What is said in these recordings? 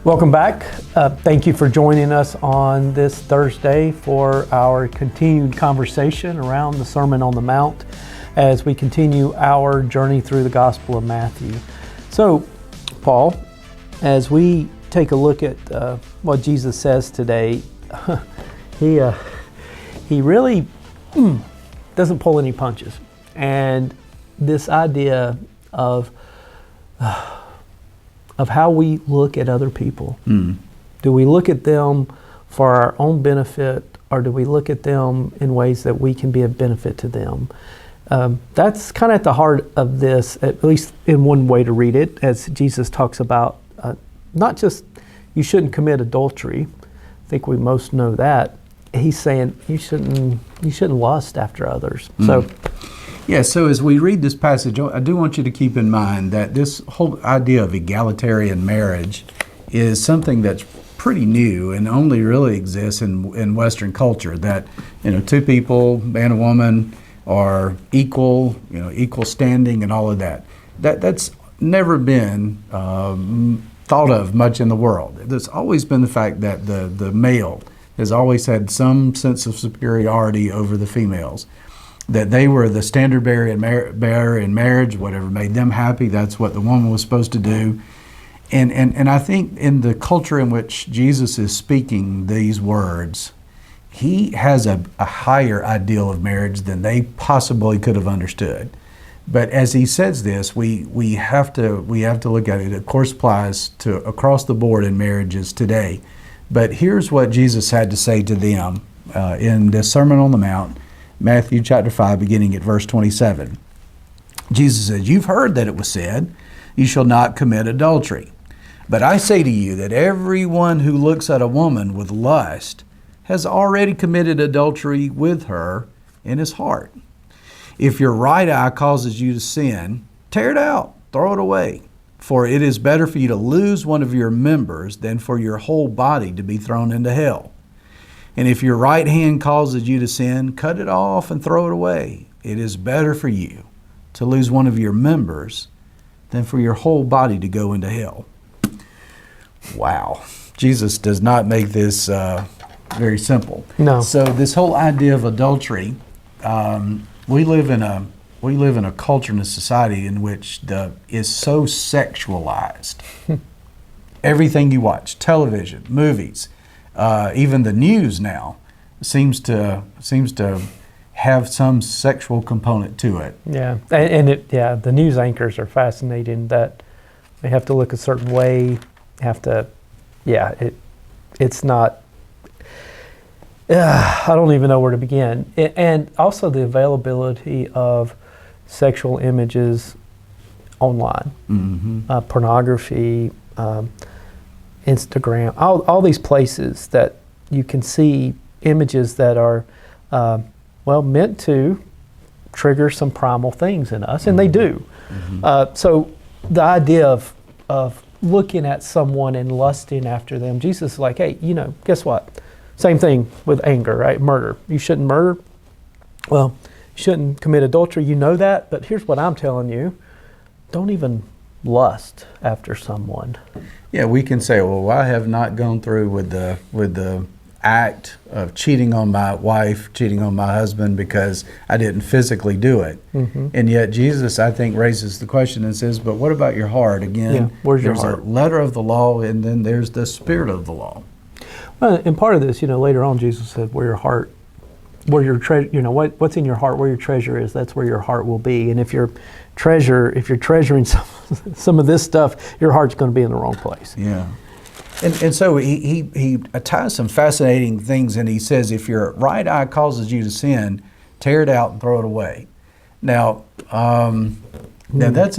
Welcome back. Thank you for joining us on this Thursday for our continued conversation around the Sermon on the Mount as we continue our journey through the Gospel of Matthew. So, Paul, as we take a look at what Jesus says today, he really doesn't pull any punches. And this idea of how we look at other people. Do we look at them for our own benefit, or do we look at them in ways that we can be of benefit to them? That's kind of at the heart of this, at least in one way to read it, as Jesus talks about not just you shouldn't commit adultery. I think we most know that. He's saying you shouldn't lust after others. So as we read this passage, I do want you to keep in mind that this whole idea of egalitarian marriage is something that's pretty new and only really exists in Western culture, that two people, man and woman, are equal, equal standing and all of that. That's never been thought of much in the world. There's always been the fact that the male has always had some sense of superiority over the females, that they were the standard bearer in marriage. Whatever made them happy, that's what the woman was supposed to do. And I think in the culture in which Jesus is speaking these words, he has a higher ideal of marriage than they possibly could have understood. But as he says this, we have to look at it. It of course applies to across the board in marriages today. But here's what Jesus had to say to them in the Sermon on the Mount, Matthew chapter 5, beginning at verse 27. Jesus says, "You've heard that it was said, 'You shall not commit adultery.' But I say to you that everyone who looks at a woman with lust has already committed adultery with her in his heart. If your right eye causes you to sin, tear it out, throw it away. For it is better for you to lose one of your members than for your whole body to be thrown into hell. And if your right hand causes you to sin, cut it off and throw it away. It is better for you to lose one of your members than for your whole body to go into hell." Wow. Jesus does not make this very simple. No. So this whole idea of adultery, we live in a culture and a society in which is so sexualized. Everything you watch, television, movies, even the news now seems to have some sexual component to it. Yeah, the news anchors are fascinating. That they have to look a certain way. It's not. I don't even know where to begin. And also the availability of sexual images online, pornography. Instagram, all these places that you can see images that are, meant to trigger some primal things in us, and they do. So the idea of looking at someone and lusting after them, Jesus is like, hey, guess what? Same thing with anger, right? Murder. You shouldn't murder. Well, you shouldn't commit adultery. You know that, but here's what I'm telling you. Don't even lust after someone. Yeah, we can say, well, I have not gone through with the act of cheating on my wife, cheating on my husband because I didn't physically do it. And yet Jesus, I think, raises the question and says, but what about your heart? Again, where's your there's heart? a letter of the law, and then there's the spirit of the law. Well, and part of this, later on, Jesus said, where your heart, where your treasure, what's in your heart, where your treasure is, that's where your heart will be. And if you're treasuring some of this stuff, your heart's going to be in the wrong place. Yeah. And so he ties some fascinating things, and he says, if your right eye causes you to sin, tear it out and throw it away. Now that's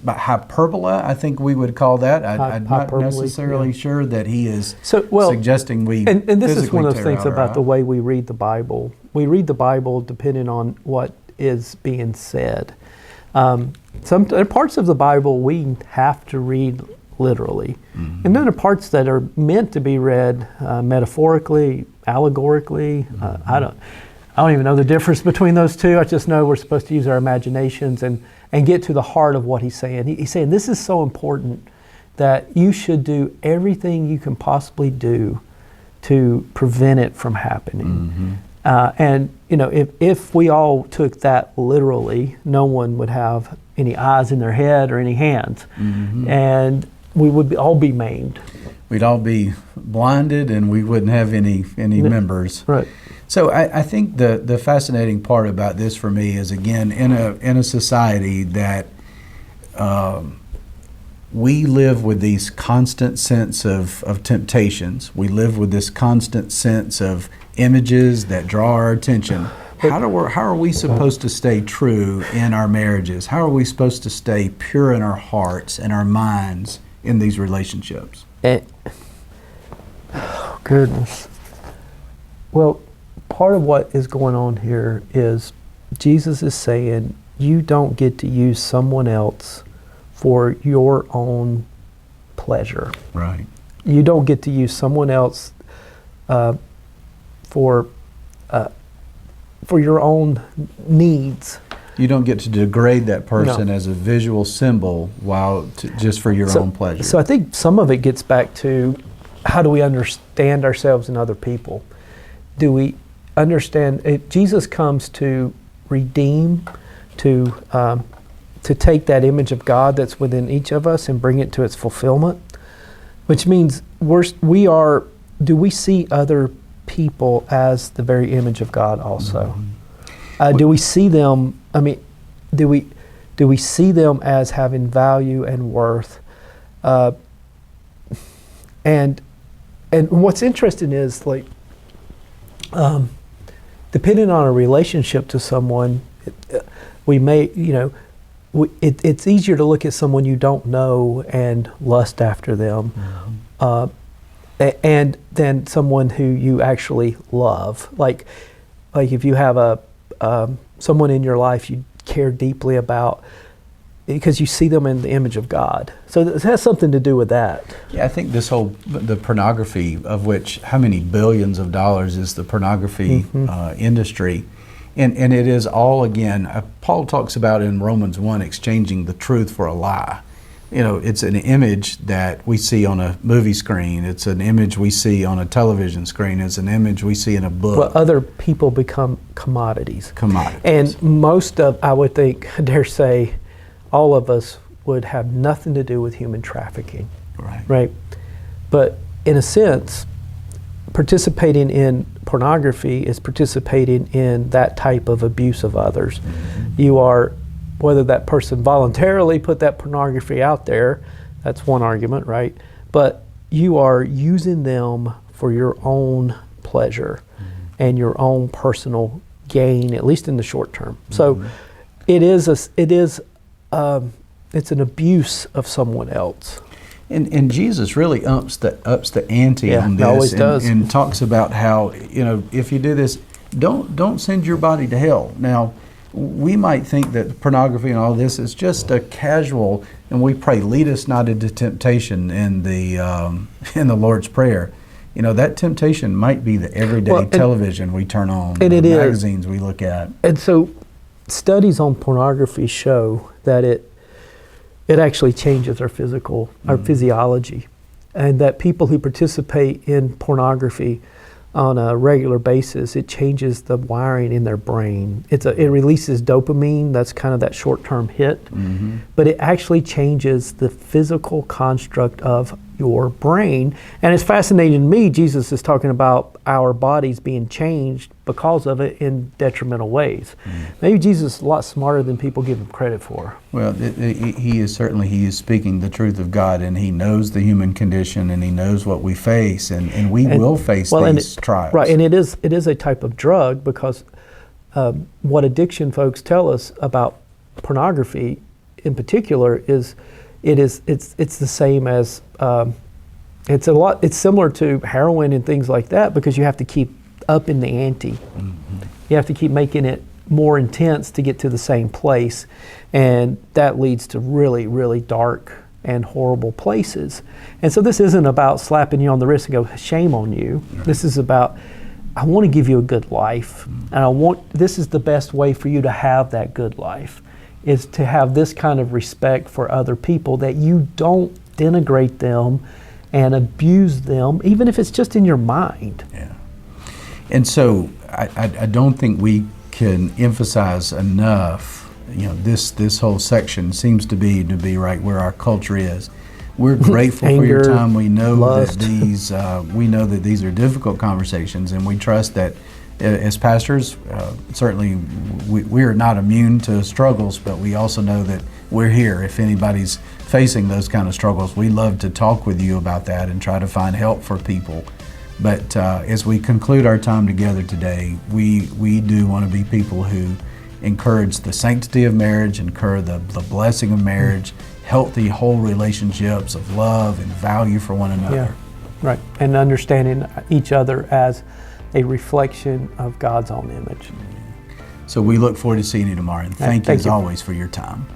hyperbole, I think we would call that. I'm not necessarily sure that he is suggesting we and this is one of the things our about eye. the way we read the Bible. We read the Bible depending on what is being said. Some parts of the Bible we have to read literally, and then there are parts that are meant to be read metaphorically, allegorically. I don't even know the difference between those two. I just know we're supposed to use our imaginations and get to the heart of what he's saying. He's saying this is so important that you should do everything you can possibly do to prevent it from happening. And if we all took that literally, no one would have any eyes in their head or any hands, and we would all be maimed. We'd all be blinded, and we wouldn't have any members. Right. So I think the fascinating part about this for me is, again, in a society that we live with these constant sense of temptations. We live with this constant sense of images that draw our attention. How are we supposed to stay true in our marriages? How are we supposed to stay pure in our hearts and our minds in these relationships? Oh, goodness. Well, part of what is going on here is Jesus is saying you don't get to use someone else for your own pleasure. Right. You don't get to use someone else for your own needs. You don't get to degrade that person as a visual symbol just for your own pleasure. So I think some of it gets back to, how do we understand ourselves and other people? Do we understand, Jesus comes to redeem, to take that image of God that's within each of us and bring it to its fulfillment, which means do we see other people as the very image of God also? Do we see them, do we see them as having value and worth? And what's interesting is, depending on a relationship to someone, we may, it's easier to look at someone you don't know and lust after them, and than someone who you actually love. Like if you have someone in your life you care deeply about, because you see them in the image of God. So it has something to do with that. Yeah, I think the pornography, of which how many billions of dollars is the pornography industry, and it is all, again, Paul talks about in Romans 1, exchanging the truth for a lie. It's an image that we see on a movie screen. It's an image we see on a television screen. It's an image we see in a book. Well, other people become commodities. Commodities. And most of, I would think, I dare say, all of us would have nothing to do with human trafficking. Right? But in a sense, participating in pornography is participating in that type of abuse of others. You are, whether that person voluntarily put that pornography out there, that's one argument, right? But you are using them for your own pleasure and your own personal gain, at least in the short term. So it's an abuse of someone else. And Jesus really ups the ante on this, always does. And talks about how, if you do this, don't send your body to hell. Now, we might think that pornography and all this is just a casual, and we pray, lead us not into temptation in the Lord's Prayer. That temptation might be the everyday television we turn on, the magazines we look at. And so studies on pornography show that it actually changes our physiology, and that people who participate in pornography on a regular basis, it changes the wiring in their brain. It releases dopamine, that's kind of that short-term hit, but it actually changes the physical construct of your brain. And it's fascinating to me, Jesus is talking about our bodies being changed because of it in detrimental ways. Maybe Jesus is a lot smarter than people give him credit for. Well, he is speaking the truth of God, and he knows the human condition, and he knows what we face, and we will face these trials. Right, and it is a type of drug, because what addiction folks tell us about pornography in particular is it's the same as it's similar to heroin and things like that, because you have to keep up in the ante. You have to keep making it more intense to get to the same place, and that leads to really, really dark and horrible places. And so this isn't about slapping you on the wrist and go, shame on you. This is about, I want to give you a good life, and this is the best way for you to have that good life, is to have this kind of respect for other people that you don't denigrate them and abuse them, even if it's just in your mind. Yeah. And so I don't think we can emphasize enough, this whole section seems to be right where our culture is. We're grateful for your Anger, time. We know lust. that these are difficult conversations, and we trust that as pastors, certainly we are not immune to struggles, but we also know that we're here. If anybody's facing those kind of struggles, we love to talk with you about that and try to find help for people. But as we conclude our time together today, we do want to be people who encourage the sanctity of marriage, encourage the blessing of marriage, healthy, whole relationships of love and value for one another. Yeah, right. And understanding each other as a reflection of God's own image. So we look forward to seeing you tomorrow, and thank you as always for your time.